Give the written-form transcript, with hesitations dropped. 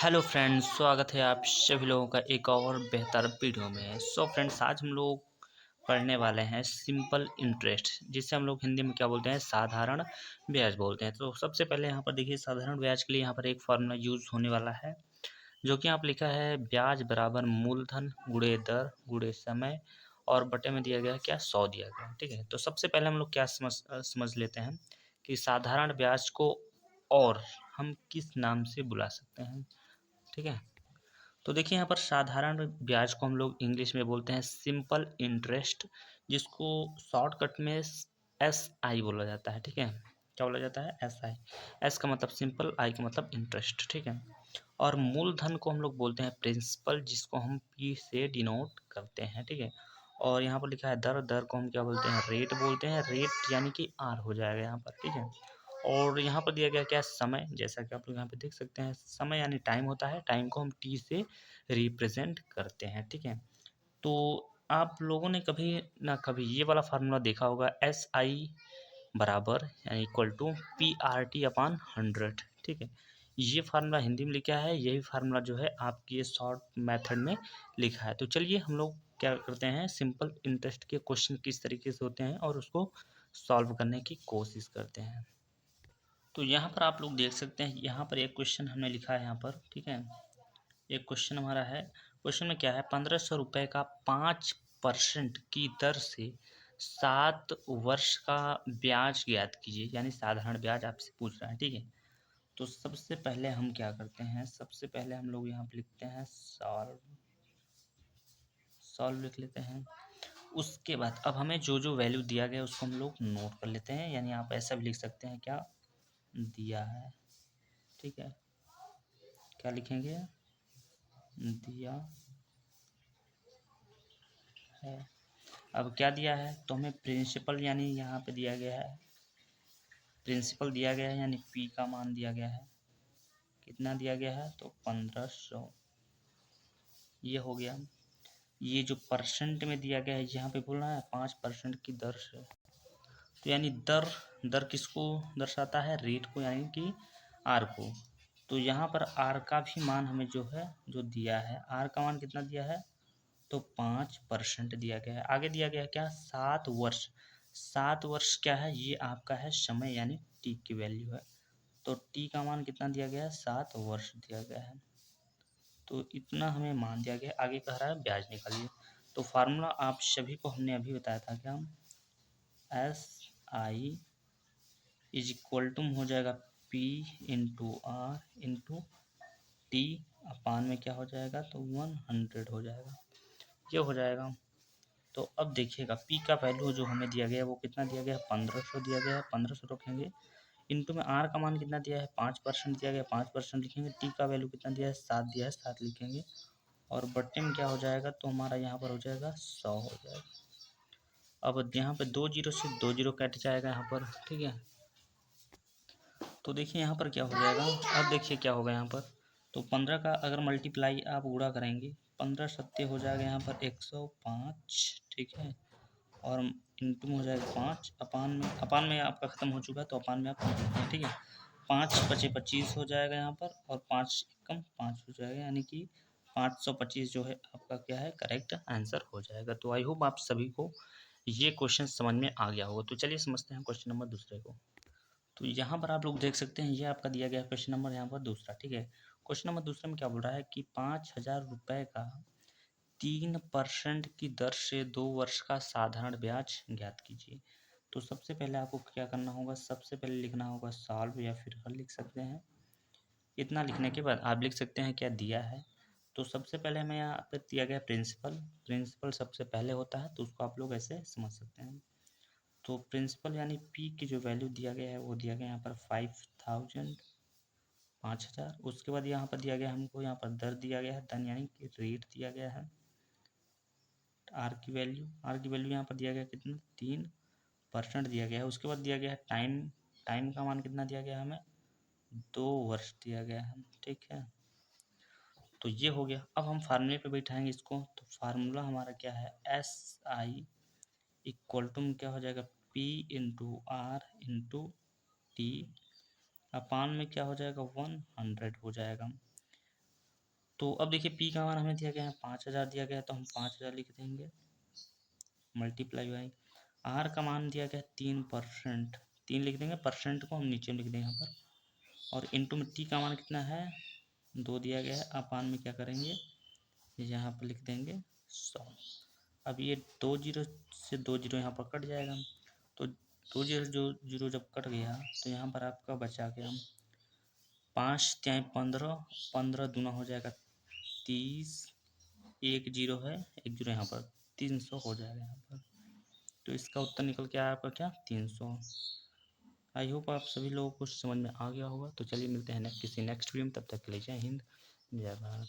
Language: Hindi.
हेलो फ्रेंड्स, स्वागत है आप सभी लोगों का एक और बेहतर वीडियो में। फ्रेंड्स, आज हम लोग पढ़ने वाले हैं सिंपल इंटरेस्ट, जिसे हम लोग हिंदी में क्या बोलते हैं, साधारण ब्याज बोलते हैं। तो सबसे पहले यहाँ पर देखिए, साधारण ब्याज के लिए यहाँ पर एक फॉर्मूला यूज होने वाला है, जो कि आप लिखा है ब्याज बराबर मूलधन गुणे दर गुणे समय और बटे में दिया गया क्या, 100 दिया गया। ठीक है, तो सबसे पहले हम लोग क्या समझ लेते हैं कि साधारण ब्याज को और हम किस नाम से बुला सकते हैं। ठीक है, तो देखिए यहाँ पर साधारण ब्याज को हम लोग इंग्लिश में बोलते हैं सिंपल इंटरेस्ट, जिसको शॉर्टकट में SI बोला जाता है। ठीक है, क्या बोला जाता है, SI। एस का मतलब सिंपल, आई का मतलब इंटरेस्ट। ठीक है, और मूलधन को हम लोग बोलते हैं प्रिंसिपल, जिसको हम P से डिनोट करते हैं। ठीक है, और यहाँ पर लिखा है दर, दर को हम क्या बोलते हैं, रेट बोलते हैं। रेट यानी कि R हो जाएगा यहाँ पर। ठीक है, और यहाँ पर दिया गया क्या, समय, जैसा कि आप लोग यहाँ पे देख सकते हैं, समय यानी टाइम होता है, टाइम को हम T से रिप्रेजेंट करते हैं। ठीक है, तो आप लोगों ने कभी ना कभी ये वाला फार्मूला देखा होगा, SI बराबर यानी इक्वल टू PRT अपान 100। ठीक है, ये फार्मूला हिंदी में लिखा है, यही फार्मूला जो है आपकी ये शॉर्ट मेथड में लिखा है। तो चलिए हम लोग क्या करते हैं, सिंपल इंटरेस्ट के क्वेश्चन किस तरीके से होते हैं और उसको सॉल्व करने की कोशिश करते हैं। तो यहाँ पर आप लोग देख सकते हैं, यहाँ पर एक क्वेश्चन हमने लिखा है यहाँ पर। ठीक है, एक क्वेश्चन हमारा है, क्वेश्चन में क्या है, 1500 रुपये का 5% की दर से 7 वर्ष का ब्याज ज्ञात कीजिए, यानी साधारण ब्याज आपसे पूछ रहा है। ठीक है, तो सबसे पहले हम क्या करते हैं, सबसे पहले हम लोग यहाँ पे लिखते हैं सॉल्व, सॉल्व लिख लेते हैं। उसके बाद अब हमें जो जो वैल्यू दिया गया उसको हम लोग नोट कर लेते हैं, यानी आप ऐसा भी लिख सकते हैं, क्या दिया है। ठीक है, क्या लिखेंगे, दिया है। अब क्या दिया है, तो हमें प्रिंसिपल यानी यहाँ पे दिया गया है, प्रिंसिपल दिया गया है, यानी P का मान दिया गया है, कितना दिया गया है, तो 1500। ये हो गया। ये जो परसेंट में दिया गया है, यहाँ पे बोल रहा है 5% की दर से, तो यानी दर, दर किसको दर्शाता है, रेट को, यानी कि R को। तो यहाँ पर R का भी मान हमें जो है, जो दिया है, R का मान कितना दिया है, तो 5% दिया गया है। आगे दिया गया है क्या, 7 वर्ष। 7 वर्ष क्या है, ये आपका है समय, यानी T की वैल्यू है। तो T का मान कितना दिया गया है, 7 वर्ष दिया गया है। तो इतना हमें मान दिया गया। आगे कह रहा है ब्याज निकालिए। तो फार्मूला आप सभी को हमने अभी बताया था, क्या, SI इज इक्वल टू हो जाएगा P into R into T अपान में क्या हो जाएगा, तो 100 हो जाएगा, ये हो जाएगा। तो अब देखिएगा, P का वैल्यू जो हमें दिया गया है वो कितना दिया गया है, 1500 दिया गया है, 1500 रखेंगे। इंटू में R का मान कितना दिया है, 5% दिया गया है, 5% लिखेंगे। T का वैल्यू कितना दिया है, 7 दिया है, 7 लिखेंगे। और बट्टे में क्या हो जाएगा, तो हमारा यहाँ पर हो जाएगा 100 हो जाएगा। अब यहाँ पे 2 जीरो से 2 जीरो कट जाएगा यहाँ पर। ठीक है, तो देखिए यहाँ पर क्या हो जाएगा, अब देखिए क्या होगा यहाँ पर, तो 15 का अगर मल्टीप्लाई आप गुणा करेंगे, 15 सत्ते हो जाएगा यहाँ पर 105। ठीक है, और इंटू में हो जाएगा 5, अपान में आपका ख़त्म हो चुका है, तो अपान में आप कर देते हैं। ठीक है, 5 पचे 25 हो जाएगा यहाँ पर, और 5 कम 5 हो जाएगा, यानी कि 525 जो है आपका क्या है, करेक्ट आंसर हो जाएगा। तो आई होप आप सभी को ये क्वेश्चन समझ में आ गया होगा। तो चलिए समझते हैं क्वेश्चन नंबर दूसरे को। तो यहाँ पर आप लोग देख सकते हैं, ये आपका दिया गया क्वेश्चन नंबर यहाँ पर दूसरा। ठीक है, क्वेश्चन नंबर दूसरे में क्या बोल रहा है कि 5000 रुपये का 3% की दर से 2 वर्ष का साधारण ब्याज ज्ञात कीजिए। तो सबसे पहले आपको क्या करना होगा, सबसे पहले लिखना होगा सॉल्व, या फिर हल लिख सकते हैं। इतना लिखने के बाद आप लिख सकते हैं क्या दिया है। तो सबसे पहले हमें यहाँ पे दिया गया प्रिंसिपल, प्रिंसिपल सबसे पहले होता है, तो उसको आप लोग ऐसे समझ सकते हैं। तो प्रिंसिपल यानी P की जो वैल्यू दिया गया है वो दिया गया यहाँ पर 5000, 5000। उसके बाद यहाँ पर दिया गया हमको, यहाँ पर दर दिया गया है, धन यानी कि रेट दिया गया है। आर की वैल्यू यहाँ पर दिया गया कितना, 3% दिया गया है। उसके बाद दिया गया है टाइम, टाइम का मान कितना दिया गया है हमें, 2 वर्ष दिया गया है। ठीक है, तो ये हो गया। अब हम फार्मूले पे बैठाएंगे इसको, तो फार्मूला हमारा क्या है, SI इक्वल टू में क्या हो जाएगा, P into R into T अपान में क्या हो जाएगा, 100 हो जाएगा। तो अब देखिए पी का मान हमें दिया गया है 5000 दिया गया है, तो हम 5000 लिख देंगे मल्टीप्लाई बाई आर का मान दिया गया है 3%, 3 लिख देंगे, परसेंट को हम नीचे लिख देंगे यहाँ पर, और इंटू में टी का मान कितना है 2 दिया गया है, अपान में क्या करेंगे यहाँ पर लिख देंगे 100। अब ये 2 जीरो से 2 जीरो यहाँ पर कट जाएगा, तो 2 जीरो जो जीरो जब कट गया तो यहाँ पर आपका बचा गया 5 त्याई 15, 15 दूना हो जाएगा 30, एक जीरो है, एक जीरो यहाँ पर 300 हो जाएगा यहाँ पर। तो इसका उत्तर निकल के आया आपका क्या 300। आई होप आप सभी लोगों को समझ में आ गया होगा। तो चलिए मिलते हैं किसी नेक्स्ट वीडियो में, तब तक के लिए जय हिंद जय भारत।